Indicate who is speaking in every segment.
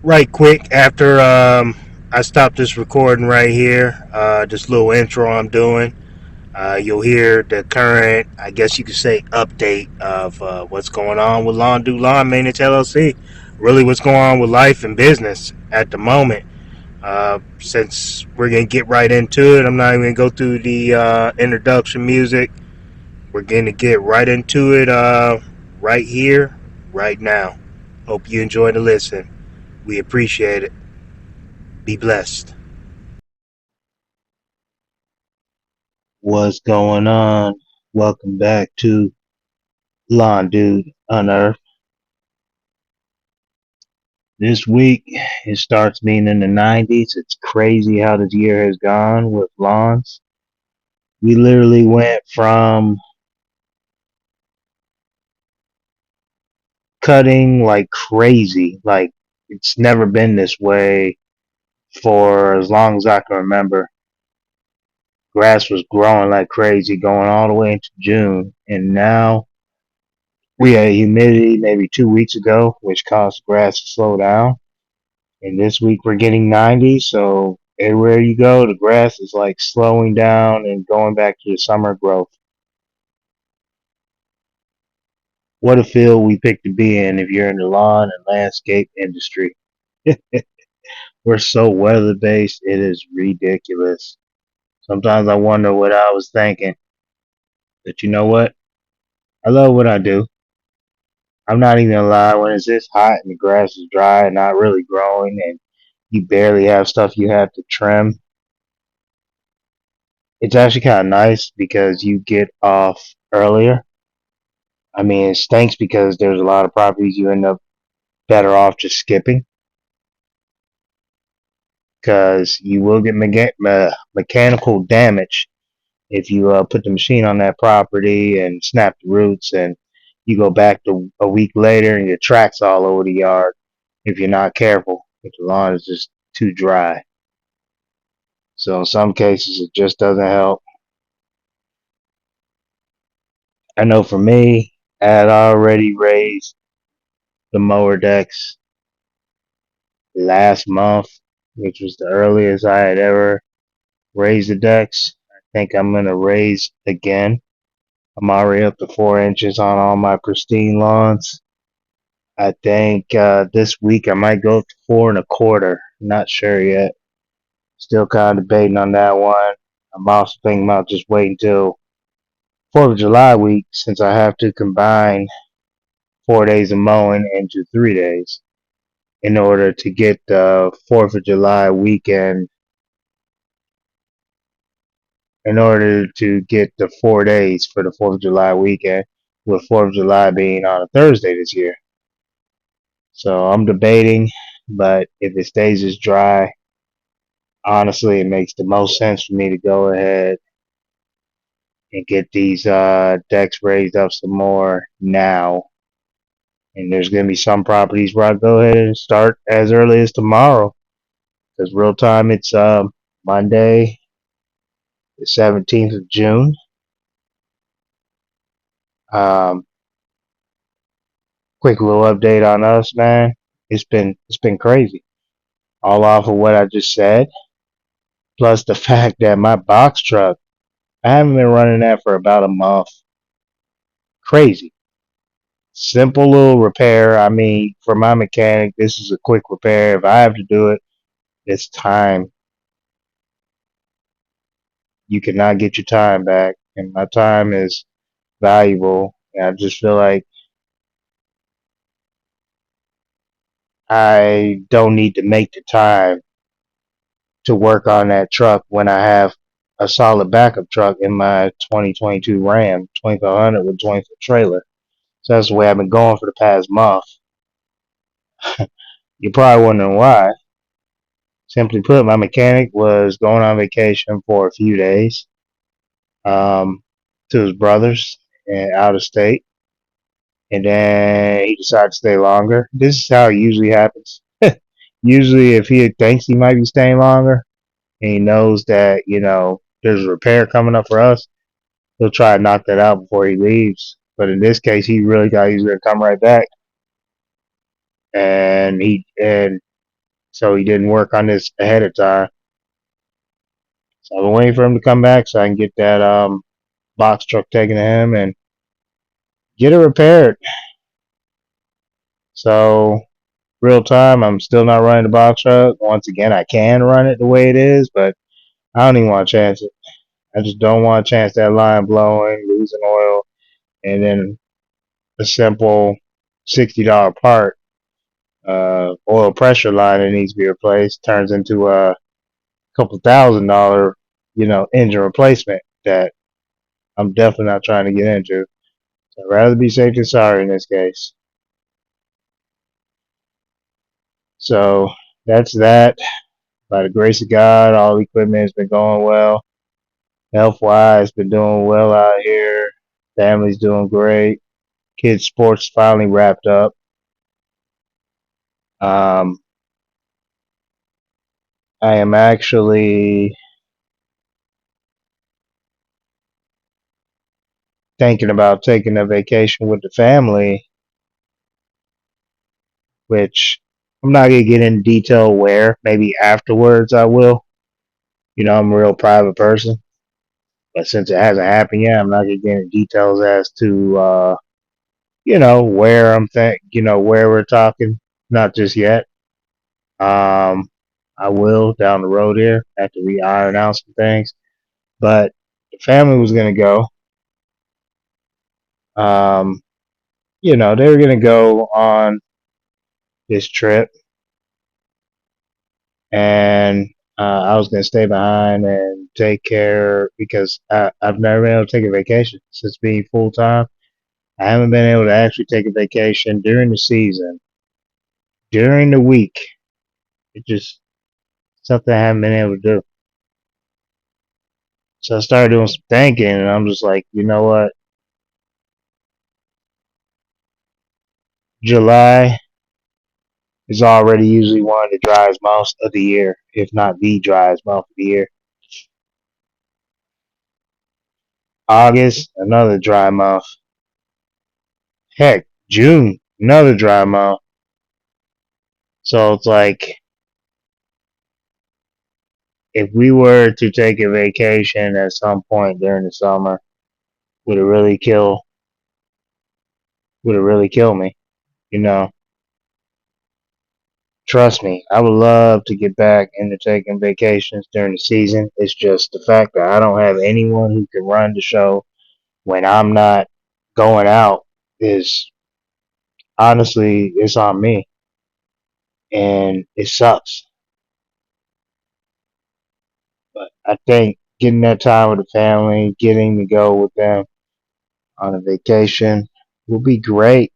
Speaker 1: Right quick after I stop this recording right here, this little intro I'm doing, you'll hear the current, I guess you could say, update of what's going on with Lawn Do Lawn Maintenance LLC. Really, what's going on with life and business at the moment. Since we're gonna get right into it, I'm not even gonna go through the introduction music. We're gonna get right into it right here, right now. Hope you enjoy the listen. We appreciate it. Be blessed. What's going on? Welcome back to Lawn Dude Unearthed. This week, it starts being in the 90s. It's crazy how this year has gone with lawns. We literally went from cutting like crazy, like it's never been this way for as long as I can remember. Grass was growing like crazy going all the way into June, and now we had humidity maybe 2 weeks ago, which caused grass to slow down. And this week we're getting 90, so everywhere you go, the grass is like slowing down and going back to the summer growth. What a field we picked to be in if you're in the lawn and landscape industry. We're so weather based, it is ridiculous. Sometimes I wonder what I was thinking. But you know what? I love what I do. I'm not even gonna lie, when it's this hot and the grass is dry and not really growing and you barely have stuff you have to trim, it's actually kind of nice because you get off earlier. I mean, it stinks because there's a lot of properties you end up better off just skipping because you will get mechanical damage if you put the machine on that property and snap the roots and you go back to a week later and your tracks all over the yard if you're not careful, if the lawn is just too dry. So in some cases it just doesn't help. I know for me, I had already raised the mower decks last month, which was the earliest I had ever raised the decks. I think I'm gonna raise again. I'm already up to 4 inches on all my pristine lawns. I think this week I might go to 4 1/4. Not sure yet. Still kind of debating on that one. I'm also thinking about just waiting till 4th of July week since I have to combine 4 days of mowing into 3 days in order to get the 4th of July weekend, in order to get the 4 days for the 4th of July weekend, with 4th of July being on a Thursday this year. So I'm debating, but if it stays as dry, honestly, it makes the most sense for me to go ahead and get these decks raised up some more now. And there's going to be some properties where I go ahead and start as early as tomorrow. Because real time, it's Monday, the 17th of June. Um, Quick little update on us, man. It's been crazy. All off of what I just said, plus the fact that my box truck, I haven't been running that for about a month. Crazy. Simple little repair. I mean, for my mechanic, this is a quick repair. If I have to do it, it's time. You cannot get your time back, and my time is valuable. And I just feel like I don't need to make the time to work on that truck when I have a solid backup truck in my 2022 Ram 2500 with 20-foot trailer. So that's the way I've been going for the past month. You're probably wondering why. Simply put, my mechanic was going on vacation for a few days to his brother's and out of state, and then he decided to stay longer. This is how it usually happens. Usually, if he thinks he might be staying longer and he knows that there's a repair coming up for us, he'll try to knock that out before he leaves. But in this case, he really thought he was going to come right back, and So he didn't work on this ahead of time. So I've been waiting for him to come back so I can get that box truck taken to him and get it repaired. So real time, I'm still not running the box truck. Once again, I can run it the way it is, but I don't even want to chance it. I just don't want to chance that line blowing, losing oil, and then a simple $60 part, oil pressure line that needs to be replaced turns into a couple $1,000, engine replacement that I'm definitely not trying to get into. So I'd rather be safe than sorry in this case. So that's that. By the grace of God, all the equipment has been going well. Health wise, been doing well out here. Family's doing great. Kids' sports finally wrapped up. Um, I am actually thinking about taking a vacation with the family, which I'm not gonna get into detail where. Maybe afterwards I will. I'm a real private person, but since it hasn't happened yet, I'm not gonna get into details as to where where we're talking. Not just yet. Um, I will down the road here after we iron out some things. But the family was gonna go. Um, they were gonna go on this trip, and I was gonna stay behind and take care because I've never been able to take a vacation since being full time. I haven't been able to actually take a vacation during the season, during the week. It just something I haven't been able to do. So I started doing some thinking, and I'm just like, you know what? July is already usually one of the driest months of the year, if not the driest month of the year. August, another dry month. Heck, June, another dry month. So it's like, if we were to take a vacation at some point during the summer, would it really kill? Would it really kill me? You know, trust me, I would love to get back into taking vacations during the season. It's just the fact that I don't have anyone who can run the show when I'm not going out is honestly, it's on me, and it sucks. But I think getting that time with the family, getting to go with them on a vacation will be great.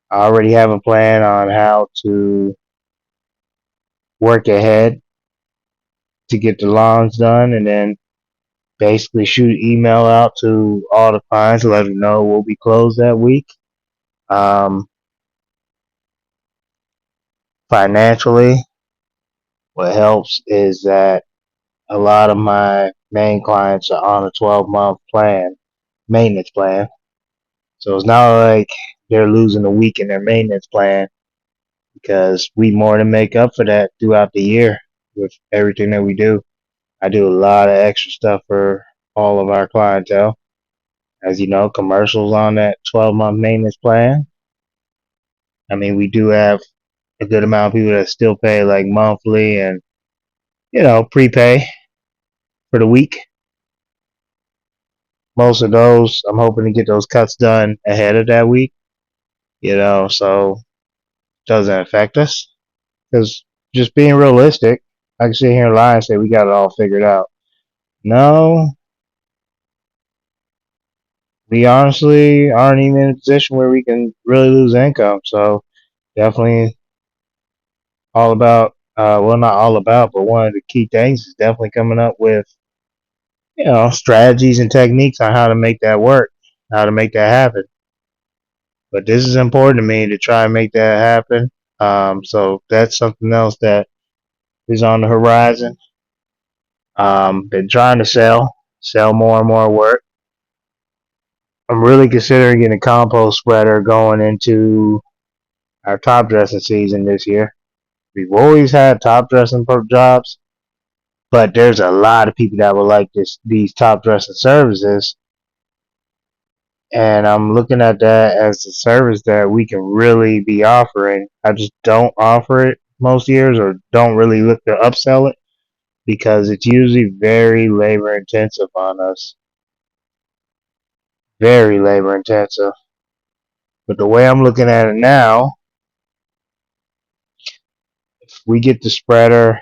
Speaker 1: I already have a plan on how to work ahead to get the lawns done, and then basically shoot email out to all the clients to let them know we'll be closed that week. Um, Financially, what helps is that a lot of my main clients are on a 12-month plan, maintenance plan. So it's not like they're losing a week in their maintenance plan because we more than make up for that throughout the year with everything that we do. I do a lot of extra stuff for all of our clientele. As you know, commercials on that 12-month maintenance plan. I mean, we do have a good amount of people that still pay like monthly and, prepay for the week. Most of those, I'm hoping to get those cuts done ahead of that week, so it doesn't affect us. Because just being realistic, I can sit here and lie and say we got it all figured out. No, we honestly aren't even in a position where we can really lose income. So definitely all about, well, not all about, but one of the key things is definitely coming up with, strategies and techniques on how to make that work, how to make that happen. But this is important to me to try and make that happen. So that's something else that is on the horizon. Been trying to sell more and more work. I'm really considering getting a compost spreader going into our top dressing season this year. We've always had top dressing jobs, but there's a lot of people that would like these top dressing services, and I'm looking at that as a service that we can really be offering. I just don't offer it most years, or don't really look to upsell it, because it's usually very labor intensive on us. Very labor intensive. But the way I'm looking at it now, if we get the spreader,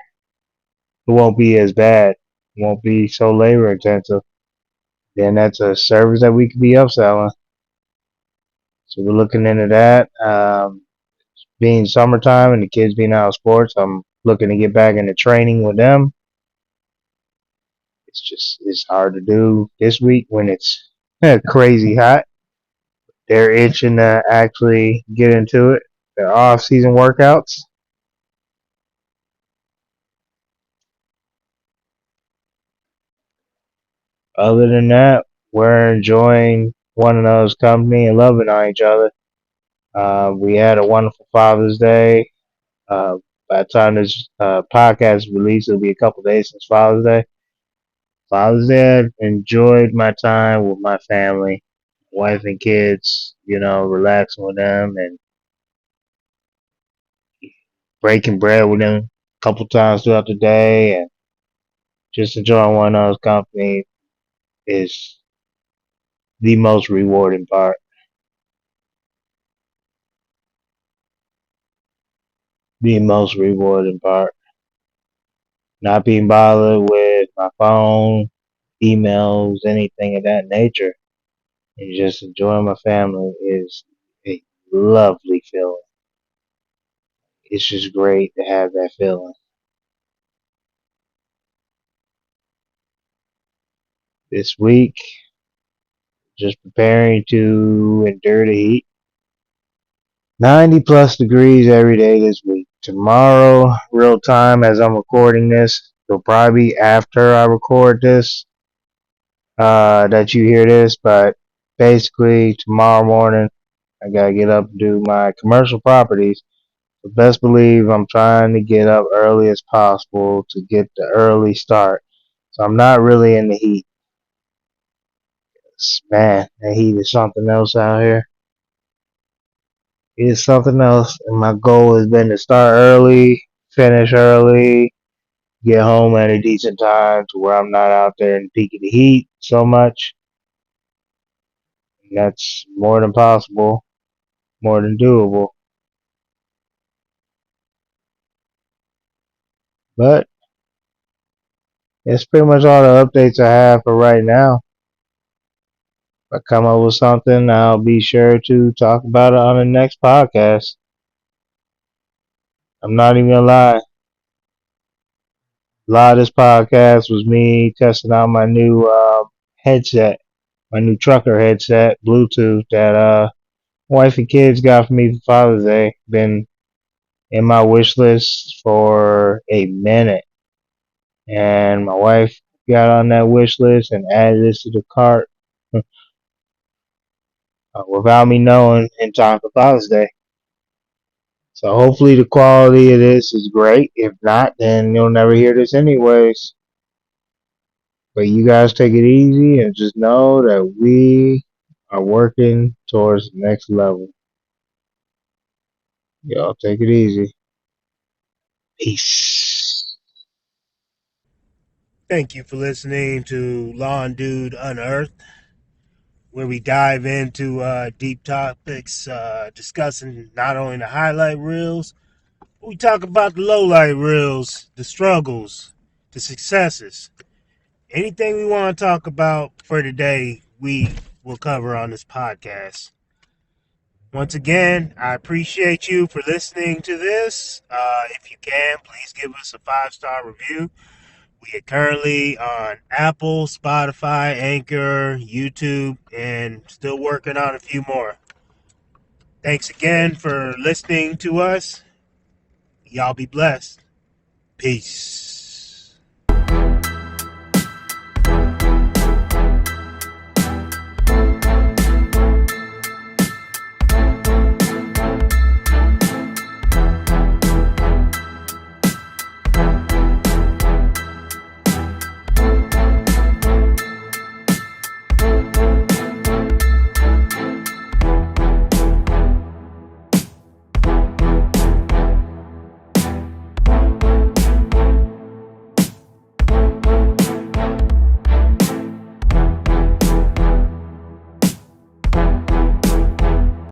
Speaker 1: it won't be as bad. It won't be so labor intensive. Then that's a service that we could be upselling. So we're looking into that. Being summertime and the kids being out of sports, I'm looking to get back into training with them. It's hard to do this week when it's crazy hot. They're itching to actually get into it. Their off-season workouts. Other than that, we're enjoying one another's company and loving on each other. We had a wonderful Father's Day. Uh, by the time this podcast is released, it'll be a couple days since Father's Day. Father's Day, I enjoyed my time with my family, wife and kids, relaxing with them and breaking bread with them a couple times throughout the day, and just enjoying one another's company is the most rewarding part. The most rewarding part. Not being bothered with my phone, emails, anything of that nature, and just enjoying my family is a lovely feeling. It's just great to have that feeling. This week, just preparing to endure the heat. 90 plus degrees every day this week. Tomorrow, real time as I'm recording this, it'll probably be after I record this that you hear this, but basically tomorrow morning I gotta get up and do my commercial properties. But best believe I'm trying to get up early as possible to get the early start. So I'm not really in the heat. Man, the heat is something else out here. It is something else, and my goal has been to start early, finish early, get home at a decent time to where I'm not out there in the peak of the heat so much. And that's more than possible, more than doable. But that's pretty much all the updates I have for right now. If I come up with something, I'll be sure to talk about it on the next podcast. I'm not even gonna lie. A lot of this podcast was me testing out my new headset, my new trucker headset, Bluetooth that wife and kids got for me for Father's Day. Been in my wish list for a minute, and my wife got on that wish list and added this to the cart without me knowing in time for Father's Day. So hopefully the quality of this is great. If not, then you'll never hear this anyways. But you guys take it easy and just know that we are working towards the next level. Y'all take it easy. Peace. Thank you for listening to Lawn Dude Unearthed, where we dive into deep topics, discussing not only the highlight reels, but we talk about the lowlight reels, the struggles, the successes. Anything we want to talk about for today, we will cover on this podcast. Once again, I appreciate you for listening to this. If you can, please give us a 5-star review. We are currently on Apple, Spotify, Anchor, YouTube, and still working on a few more. Thanks again for listening to us. Y'all be blessed. Peace.